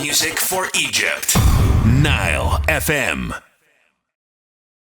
music for Egypt. Nile FM.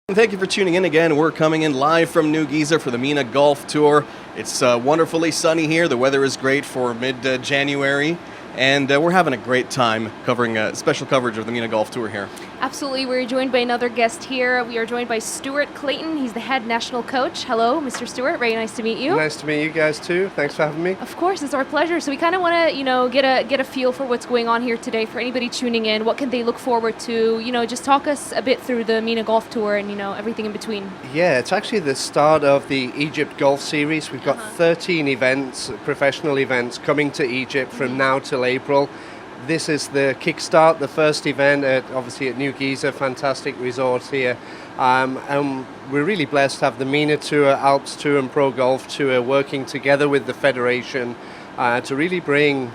Thank you for tuning in again. We're coming in live from New Giza for the MENA Golf Tour. It's wonderfully sunny here. The weather is great for mid-January. And we're having a great time covering special coverage of the MENA Golf Tour here. Absolutely. We're joined by another guest here. We are joined by Stewart Clayton. He's the head national coach. Hello, Mr. Stewart. Very nice to meet you. Nice to meet you guys too. Thanks for having me. Of course, it's our pleasure. So we kind of want to, get a feel for what's going on here today for anybody tuning in. What can they look forward to? Just talk us a bit through the MENA Golf Tour and, everything in between. Yeah, it's actually the start of the Egypt Golf Series. We've got 13 events, professional events, coming to Egypt from now till April. This is the kickstart, the first event obviously at New Giza, fantastic resort here. And we're really blessed to have the MENA Tour, Alps Tour and Pro Golf Tour working together with the Federation to really bring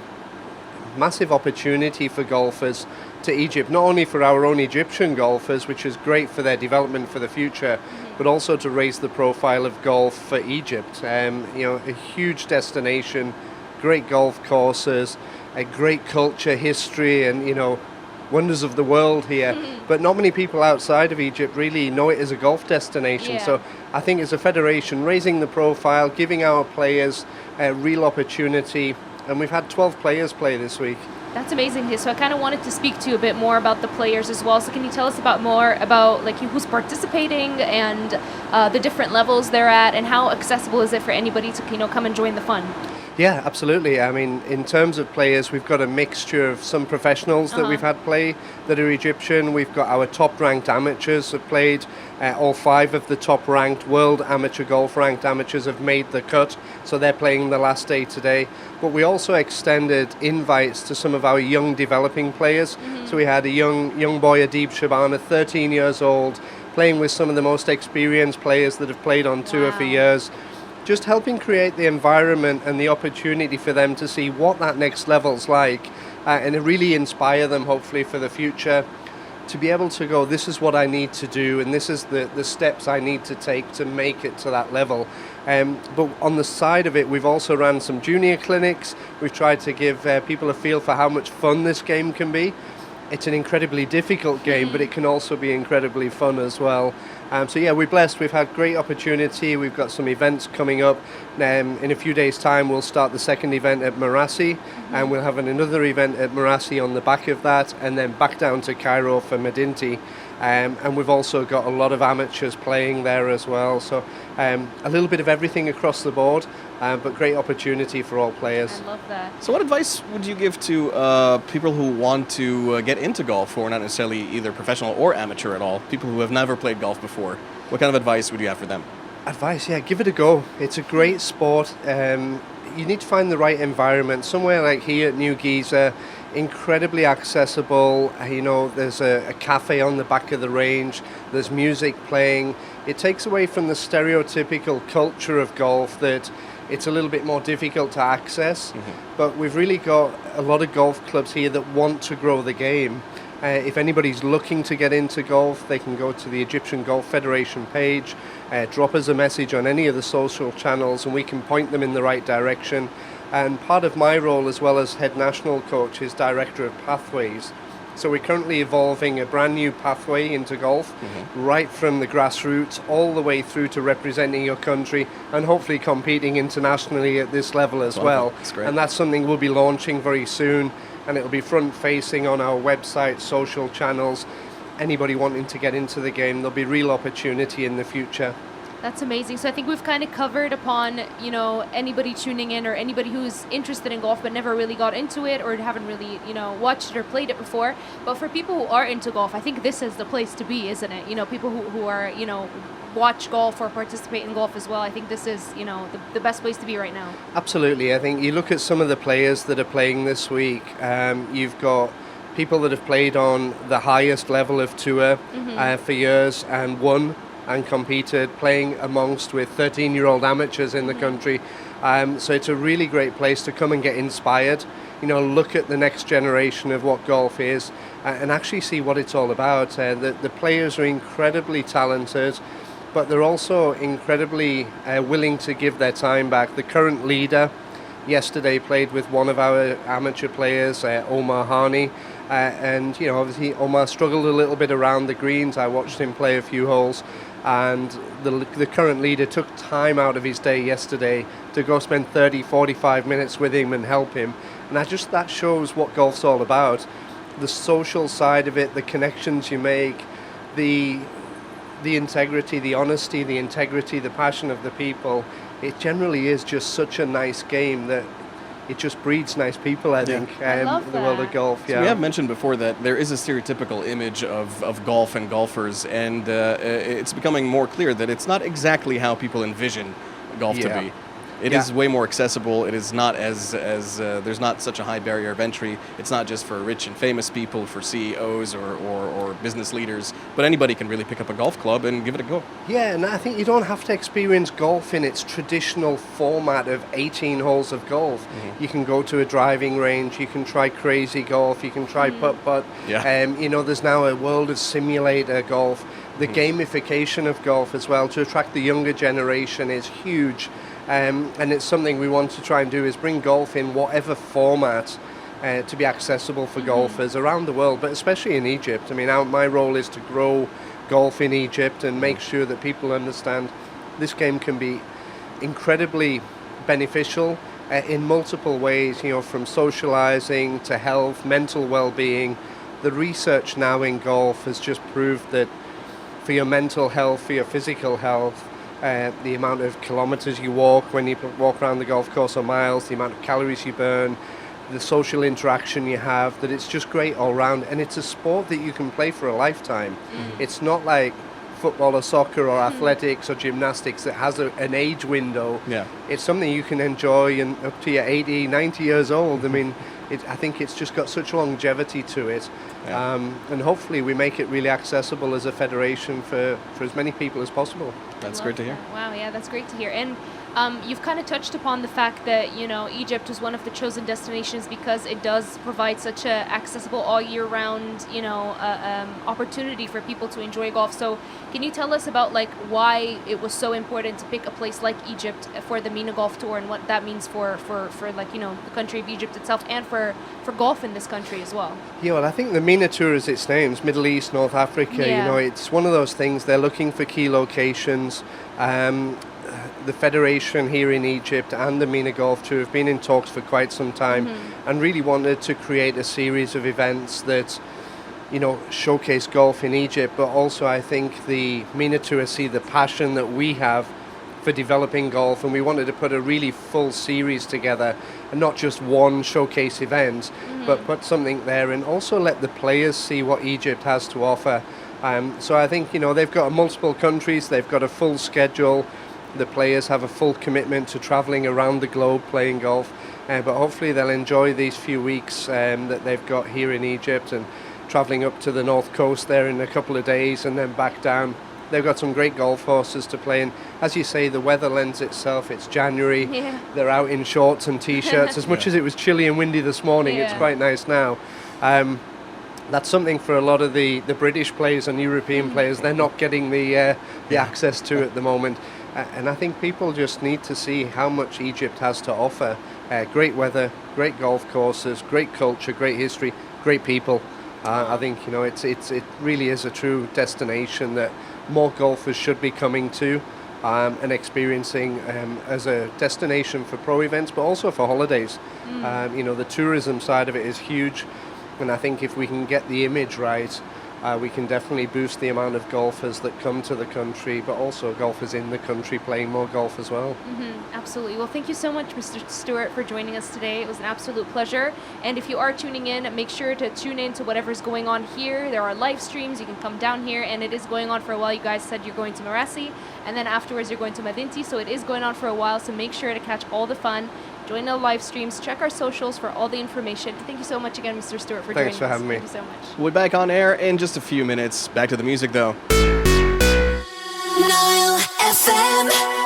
massive opportunity for golfers to Egypt, not only for our own Egyptian golfers, which is great for their development for the future, but also to raise the profile of golf for Egypt. A huge destination, great golf courses, a great culture, history, and wonders of the world here. But not many people outside of Egypt really know it as a golf destination. Yeah. So I think as a federation, raising the profile, giving our players a real opportunity, and we've had 12 players play this week. That's amazing. So I kind of wanted to speak to you a bit more about the players as well. So can you tell us more about who's participating and the different levels they're at, and how accessible is it for anybody to come and join the fun? Yeah, absolutely. I mean, in terms of players, we've got a mixture of some professionals that we've had play that are Egyptian. We've got our top-ranked amateurs have played. All 5 of the top-ranked world amateur golf-ranked amateurs have made the cut, so they're playing the last day today. But we also extended invites to some of our young developing players. So we had a young boy, Adib Shabana, 13 years old, playing with some of the most experienced players that have played on tour for years. Just helping create the environment and the opportunity for them to see what that next level's like and really inspire them, hopefully, for the future, to be able to go, this is what I need to do and this is the steps I need to take to make it to that level. But on the side of it, we've also ran some junior clinics. We've tried to give people a feel for how much fun this game can be. It's an incredibly difficult game, but it can also be incredibly fun as well. We're blessed. We've had great opportunity. We've got some events coming up. In a few days' time, we'll start the second event at Marassi, and we'll have another event at Marassi on the back of that, and then back down to Cairo for Medinti. And we've also got a lot of amateurs playing there as well. So a little bit of everything across the board, but great opportunity for all players. I love that. So what advice would you give to people who want to get into golf, who are not necessarily either professional or amateur at all, people who have never played golf before? What kind of advice would you have for them? Advice, yeah, give it a go. It's a great sport. You need to find the right environment. Somewhere like here at New Giza, incredibly accessible. There's a cafe on the back of the range. There's music playing. It takes away from the stereotypical culture of golf that it's a little bit more difficult to access. But we've really got a lot of golf clubs here that want to grow the game. If anybody's looking to get into golf, they can go to the Egyptian Golf Federation page, drop us a message on any of the social channels, and we can point them in the right direction. And part of my role as well as head national coach is director of pathways. So we're currently evolving a brand new pathway into golf, right from the grassroots all the way through to representing your country and hopefully competing internationally at this level as well. That's great. And that's something we'll be launching very soon, and it'll be front-facing on our website, social channels. Anybody wanting to get into the game, there'll be real opportunity in the future. That's amazing. So I think we've kind of covered upon, anybody tuning in or anybody who's interested in golf but never really got into it or haven't really, watched it or played it before. But for people who are into golf, I think this is the place to be, isn't it? People who are, watch golf or participate in golf as well. I think this is, the best place to be right now. Absolutely. I think you look at some of the players that are playing this week. You've got people that have played on the highest level of tour for years and won and competed, playing amongst with 13-year-old amateurs in the country. So it's a really great place to come and get inspired, look at the next generation of what golf is and actually see what it's all about. The players are incredibly talented, but they're also incredibly willing to give their time back. The current leader yesterday played with one of our amateur players, Omar Hani, And, obviously Omar struggled a little bit around the greens. I watched him play a few holes, and the current leader took time out of his day yesterday to go spend 30, 45 minutes with him and help him. And that shows what golf's all about. The social side of it, the connections you make, the integrity, the honesty, the integrity, the passion of the people. It generally is just such a nice game that it just breeds nice people, I think, I love the world of golf. So we have mentioned before that there is a stereotypical image of golf and golfers, and it's becoming more clear that it's not exactly how people envision golf to be. It is way more accessible. It is not as there's not such a high barrier of entry. It's not just for rich and famous people, for CEOs or business leaders, but anybody can really pick up a golf club and give it a go. Yeah, and I think you don't have to experience golf in its traditional format of 18 holes of golf. You can go to a driving range, you can try crazy golf, you can try putt-putt. There's now a world of simulator golf. The gamification of golf as well to attract the younger generation is huge. And it's something we want to try and do, is bring golf in whatever format to be accessible for golfers around the world, but especially in Egypt. I mean, my role is to grow golf in Egypt and make sure that people understand this game can be incredibly beneficial in multiple ways, from socializing to health, mental well-being. The research now in golf has just proved that for your mental health, for your physical health, the amount of kilometers you walk when you walk around the golf course, or miles, the amount of calories you burn, the social interaction you have, that it's just great all round. And it's a sport that you can play for a lifetime. It's not like football or soccer or athletics or gymnastics that has an age window. It's something you can enjoy and up to your 80, 90 years old. I mean, I think it's just got such longevity to it. And hopefully we make it really accessible as a federation for as many people as possible. That's great to hear. Wow, yeah, that's great to hear. And you've kind of touched upon the fact that, Egypt is one of the chosen destinations because it does provide such a accessible all year round, opportunity for people to enjoy golf. So can you tell us about why it was so important to pick a place like Egypt for the MENA Golf Tour, and what that means for the country of Egypt itself, and for golf in this country as well? Yeah, well, I think the MENA Tour, as its name, Middle East, North Africa, it's one of those things. They're looking for key locations. The federation here in Egypt and the MENA Golf Tour have been in talks for quite some time and really wanted to create a series of events that, showcase golf in Egypt, but also I think the MENA Tour see the passion that we have for developing golf, and we wanted to put a really full series together and not just one showcase event, but put something there and also let the players see what Egypt has to offer. So I think, they've got multiple countries, they've got a full schedule. The players have a full commitment to traveling around the globe playing golf, but hopefully they'll enjoy these few weeks that they've got here in Egypt, and traveling up to the north coast there in a couple of days and then back down. They've got some great golf courses to play in. As you say, the weather lends itself. It's January. They're out in shorts and t-shirts. As much as it was chilly and windy this morning, it's quite nice now. That's something for a lot of the British players and European players. They're not getting the access to at the moment. And I think people just need to see how much Egypt has to offer. Great weather, great golf courses, great culture, great history, great people. I think it really is a true destination that more golfers should be coming to and experiencing as a destination for pro events, but also for holidays. The tourism side of it is huge, and I think if we can get the image right, we can definitely boost the amount of golfers that come to the country, but also golfers in the country playing more golf as well. Absolutely. Well, thank you so much, Mr. Stewart, for joining us today. It was an absolute pleasure. And if you are tuning in, make sure to tune in to whatever's going on here. There are live streams. You can come down here, and it is going on for a while. You guys said you're going to Marassi, and then afterwards you're going to Madinti, so it is going on for a while, so make sure to catch all the fun. Join the live streams, check our socials for all the information. Thank you so much again, Mr. Stewart, for joining us. Thanks for having me. Thank you so much. We'll be back on air in just a few minutes. Back to the music, though. NileFM.